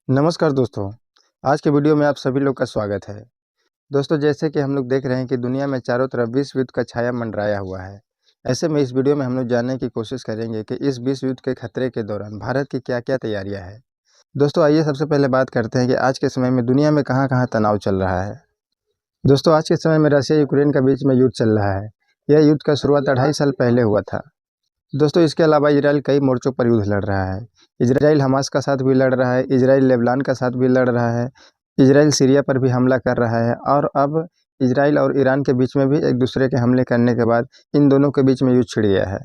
नमस्कार दोस्तों, आज के वीडियो में आप सभी लोग का स्वागत है। दोस्तों जैसे कि हम लोग देख रहे हैं कि दुनिया में चारों तरफ विश्व युद्ध का छाया मंडराया हुआ है। ऐसे में इस वीडियो में हम लोग जानने की कोशिश करेंगे कि इस विश्व युद्ध के खतरे के दौरान भारत की क्या-क्या तैयारियां हैं। दोस्तों आइए सबसे पहले बात करते हैं कि आज के समय में दुनिया में कहाँ-कहाँ तनाव चल रहा है। दोस्तों आज के समय में रशिया यूक्रेन के बीच में युद्ध चल रहा है। यह युद्ध का शुरुआत 2.5 साल पहले हुआ था। दोस्तों इसके अलावा इजराइल कई मोर्चों पर युद्ध लड़ रहा है। इजराइल हमास का साथ भी लड़ रहा है, इजराइल लेबनान का साथ भी लड़ रहा है, इजराइल सीरिया पर भी हमला कर रहा है और अब इजराइल और ईरान के बीच में भी एक दूसरे के हमले करने के बाद इन दोनों के बीच में युद्ध छिड़ गया है।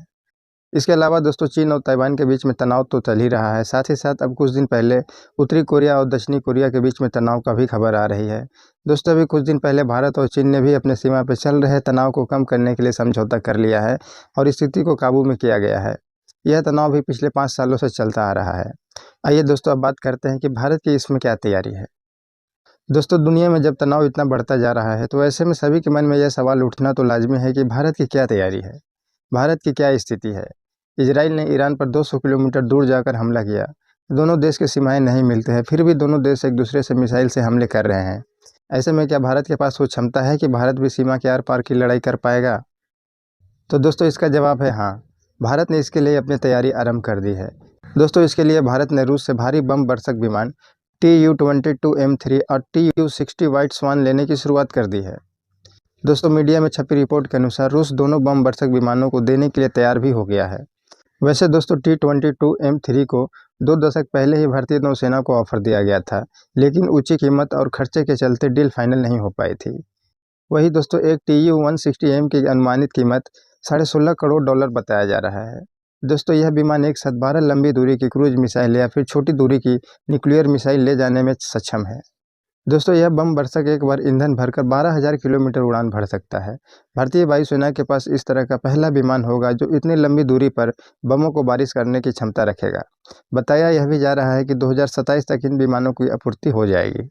इसके अलावा दोस्तों चीन और ताइवान के बीच में तनाव तो चल ही रहा है, साथ ही साथ अब कुछ दिन पहले उत्तरी कोरिया और दक्षिणी कोरिया के बीच में तनाव का भी खबर आ रही है। दोस्तों अभी कुछ दिन पहले भारत और चीन ने भी अपने सीमा पर चल रहे तनाव को कम करने के लिए समझौता कर लिया है और स्थिति को काबू में किया गया है। यह तनाव भी पिछले 5 सालों से चलता आ रहा है। आइए दोस्तों अब बात करते हैं कि भारत की इसमें क्या तैयारी है। दोस्तों दुनिया में जब तनाव इतना बढ़ता जा रहा है तो ऐसे में सभी के मन में यह सवाल उठना तो लाजमी है कि भारत की क्या तैयारी है, भारत की क्या स्थिति है। इजराइल ने ईरान पर 200 किलोमीटर दूर जाकर हमला किया। दोनों देश के सीमाएं नहीं मिलते हैं, फिर भी दोनों देश एक दूसरे से मिसाइल से हमले कर रहे हैं। ऐसे में क्या भारत के पास वो क्षमता है कि भारत भी सीमा के आर पार की लड़ाई कर पाएगा? तो दोस्तों इसका जवाब है हाँ। भारत ने इसके लिए अपनी तैयारी आरंभ कर दी है। दोस्तों इसके लिए भारत ने रूस से भारी बम वर्षक विमान Tu-22M3 और Tu-60 व्हाइट स्वान लेने की शुरुआत कर दी है। दोस्तों मीडिया में छपी रिपोर्ट के अनुसार रूस दोनों बम वर्षक विमानों को देने के लिए तैयार भी हो गया है। वैसे दोस्तों T-22M3 को 2 दशक पहले ही भारतीय नौसेना को ऑफर दिया गया था, लेकिन ऊंची कीमत और खर्चे के चलते डील फाइनल नहीं हो पाई थी। वही दोस्तों एक Tu-160M की अनुमानित कीमत $16.5 करोड़ बताया जा रहा है। दोस्तों यह विमान एक साथ 12 लंबी दूरी की क्रूज मिसाइल या फिर छोटी दूरी की न्यूक्लियर मिसाइल ले जाने में सक्षम है। दोस्तों यह बम वर्षक एक बार ईंधन भरकर 12,000 किलोमीटर उड़ान भर सकता है। भारतीय वायुसेना के पास इस तरह का पहला विमान होगा जो इतनी लंबी दूरी पर बमों को बारिश करने की क्षमता रखेगा। बताया यह भी जा रहा है कि 2027 तक इन विमानों की आपूर्ति हो जाएगी।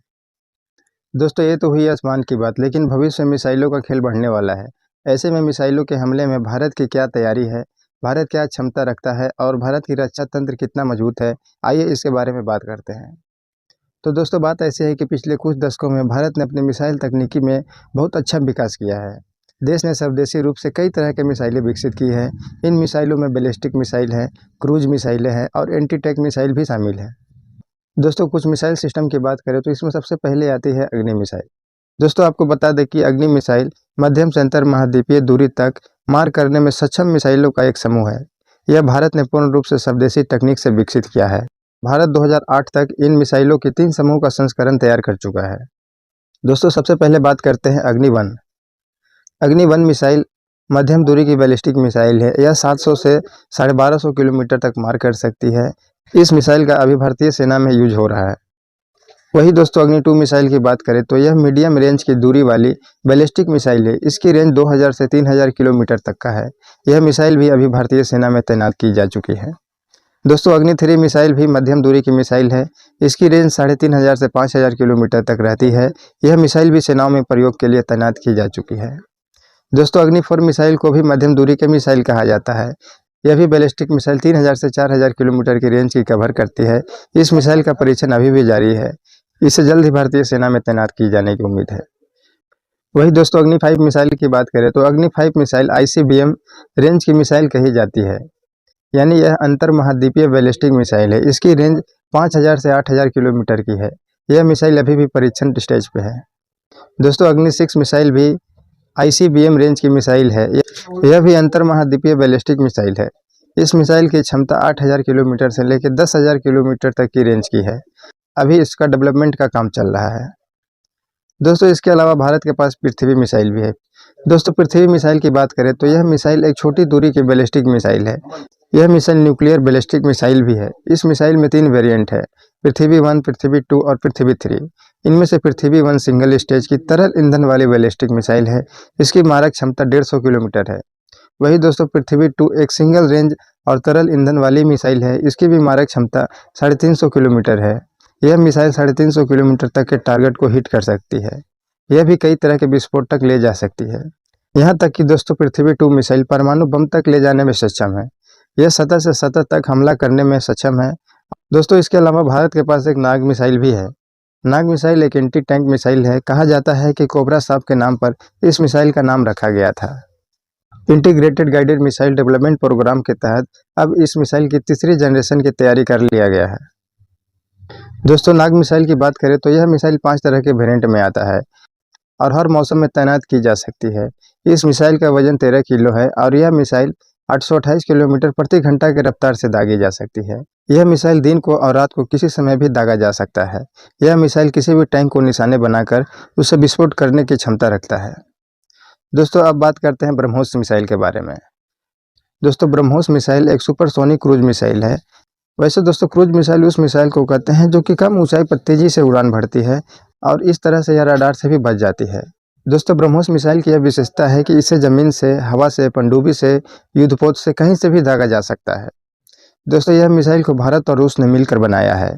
दोस्तों ये तो हुई आसमान की बात, लेकिन भविष्य में मिसाइलों का खेल बढ़ने वाला है। ऐसे में मिसाइलों के हमले में भारत की क्या तैयारी है, भारत क्या क्षमता रखता है और भारत की रक्षा तंत्र कितना मजबूत है, आइए इसके बारे में बात करते हैं। तो दोस्तों बात ऐसी है कि पिछले कुछ दशकों में भारत ने अपनी मिसाइल तकनीकी में बहुत अच्छा विकास किया है। देश ने स्वदेशी रूप से कई तरह के मिसाइलें विकसित की है। इन मिसाइलों में बैलिस्टिक मिसाइल है, क्रूज मिसाइलें हैं और एंटी टैंक मिसाइल भी शामिल है। दोस्तों कुछ मिसाइल सिस्टम की बात करें तो इसमें सबसे पहले आती है अग्नि मिसाइल। दोस्तों आपको बता दें कि अग्नि मिसाइल मध्यम से अंतर महाद्वीपीय दूरी तक मार करने में सक्षम मिसाइलों का एक समूह है। यह भारत ने पूर्ण रूप से स्वदेशी तकनीक से विकसित किया है। भारत 2008 तक इन मिसाइलों के 3 समूह का संस्करण तैयार कर चुका है। दोस्तों सबसे पहले बात करते हैं अग्नि-1। अग्नि-1 मिसाइल मध्यम दूरी की बैलिस्टिक मिसाइल है। यह 700 से 1250 किलोमीटर तक मार कर सकती है। इस मिसाइल का अभी भारतीय सेना में यूज हो रहा है। वही दोस्तों अग्नि-2 मिसाइल की बात करें तो यह मीडियम रेंज की दूरी वाली बैलिस्टिक मिसाइल है। इसकी रेंज 2000 से 3000 किलोमीटर तक का है। यह मिसाइल भी अभी भारतीय सेना में तैनात की जा चुकी है। दोस्तों अग्नि-3 मिसाइल भी मध्यम दूरी की मिसाइल है। इसकी रेंज 3500 से 5000 किलोमीटर तक रहती है। यह मिसाइल भी सेनाओं में प्रयोग के लिए तैनात की जा चुकी है। दोस्तों अग्नि-4 मिसाइल को भी मध्यम दूरी के मिसाइल कहा जाता है। यह भी बैलिस्टिक मिसाइल 3000 से 4000 किलोमीटर की रेंज की कवर करती है। इस मिसाइल का परीक्षण अभी भी जारी है। इसे जल्द ही भारतीय सेना में तैनात की जाने की उम्मीद है। वही दोस्तों अग्नि-5 मिसाइल की बात करें तो अग्नि-5 मिसाइल ICBM रेंज की मिसाइल कही जाती है, यानी यह अंतर महाद्वीपीय बैलिस्टिक मिसाइल है। इसकी रेंज 5000 से 8000 किलोमीटर की है। यह मिसाइल अभी भी परीक्षण स्टेज पे है। दोस्तों अग्नि-6 मिसाइल भी ICBM रेंज की मिसाइल है। यह भी अंतर महाद्वीपीय बैलिस्टिक मिसाइल है। इस मिसाइल की क्षमता 8000 किलोमीटर से लेकर 10,000 किलोमीटर तक की रेंज की है। अभी इसका डेवलपमेंट का काम चल रहा है। दोस्तों इसके अलावा भारत के पास पृथ्वी मिसाइल भी है। दोस्तों पृथ्वी मिसाइल की बात करें तो यह मिसाइल एक छोटी दूरी की बैलिस्टिक मिसाइल है। यह मिसाइल न्यूक्लियर बैलिस्टिक मिसाइल भी है। इस मिसाइल में 3 वेरिएंट है, पृथ्वी-1, पृथ्वी-2 और पृथ्वी-3। इनमें से पृथ्वी-1 सिंगल स्टेज की तरल ईंधन वाली बैलिस्टिक मिसाइल है। इसकी मारक क्षमता 150 किलोमीटर है। वही दोस्तों पृथ्वी-2 एक सिंगल रेंज और तरल ईंधन वाली मिसाइल है। इसकी भी मारक क्षमता 350 किलोमीटर है। यह मिसाइल 350 किलोमीटर तक के टारगेट को हिट कर सकती है। यह भी कई तरह के विस्फोट तक ले जा सकती है। यहाँ तक कि दोस्तों पृथ्वी-2 मिसाइल परमाणु बम तक ले जाने में सक्षम है। यह सतह से सतह तक हमला करने में सक्षम है दोस्तों इसके अलावा भारत के पास एक नाग मिसाइल भी है। नाग मिसाइल एक एंटी टैंक मिसाइल है। कहा जाता है कि कोबरा सांप के नाम पर इस मिसाइल का नाम रखा गया था। Integrated guided missile development program के तहत अब इस मिसाइल की तीसरी जनरेशन की तैयारी कर लिया गया है। दोस्तों नाग मिसाइल की बात करें तो यह मिसाइल 5 तरह के वेरिएंट में आता है और हर मौसम में तैनात की जा सकती है। इस मिसाइल का वजन 13 किलो है और यह मिसाइल 828 किलोमीटर प्रति घंटा की रफ्तार से दागी जा सकती है। यह मिसाइल दिन को और रात को किसी समय भी दागा जा सकता है। यह मिसाइल किसी भी टैंक को निशाने बनाकर उसे विस्फोट करने की क्षमता रखता है। दोस्तों अब बात करते हैं ब्रह्मोस मिसाइल के बारे में। दोस्तों ब्रह्मोस मिसाइल एक सुपरसोनिक क्रूज मिसाइल है। वैसे दोस्तों क्रूज मिसाइल उस मिसाइल को कहते हैं जो कि कम ऊंचाई पर तेजी से उड़ान भरती है और इस तरह से यह रडार से भी बच जाती है। दोस्तों ब्रह्मोस मिसाइल की यह विशेषता है कि इसे जमीन से, हवा से, पनडुब्बी से, युद्धपोत से कहीं से भी दागा जा सकता है। दोस्तों यह मिसाइल को भारत और रूस ने मिलकर बनाया है।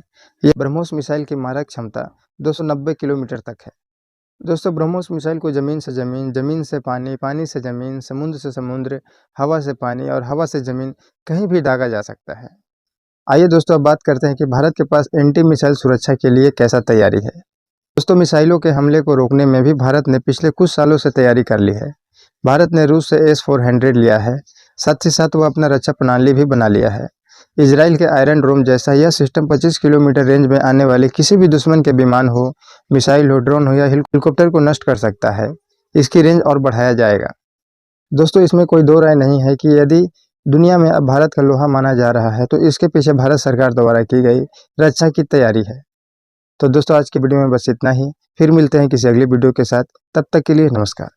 यह ब्रह्मोस मिसाइल की मारक क्षमता 290 किलोमीटर तक है। दोस्तों ब्रह्मोस मिसाइल को जमीन से जमीन, जमीन से पानी, पानी से जमीन, समुद्र से समुद्र, हवा से पानी और हवा से जमीन कहीं भी दागा जा सकता है। आइए दोस्तों अब बात करते हैं कि भारत के पास एंटी मिसाइल सुरक्षा के लिए कैसा तैयारी है। दोस्तों मिसाइलों के हमले को रोकने में भी भारत ने पिछले कुछ सालों से तैयारी कर ली है। भारत ने रूस से S-400 लिया है। साथ ही साथ वह अपना रक्षा प्रणाली भी बना लिया है। इजराइल के आयरन डोम जैसा यह सिस्टम 25 किलोमीटर रेंज में आने वाले किसी भी दुश्मन के विमान हो, मिसाइल हो, ड्रोन हो या हेलीकॉप्टर को नष्ट कर सकता है। इसकी रेंज और बढ़ाया जाएगा। दोस्तों इसमें कोई दो राय नहीं है कि यदि दुनिया में अब भारत का लोहा माना जा रहा है तो इसके पीछे भारत सरकार द्वारा की गई रक्षा की तैयारी है। तो दोस्तों आज की वीडियो में बस इतना ही। फिर मिलते हैं किसी अगली वीडियो के साथ। तब तक के लिए नमस्कार।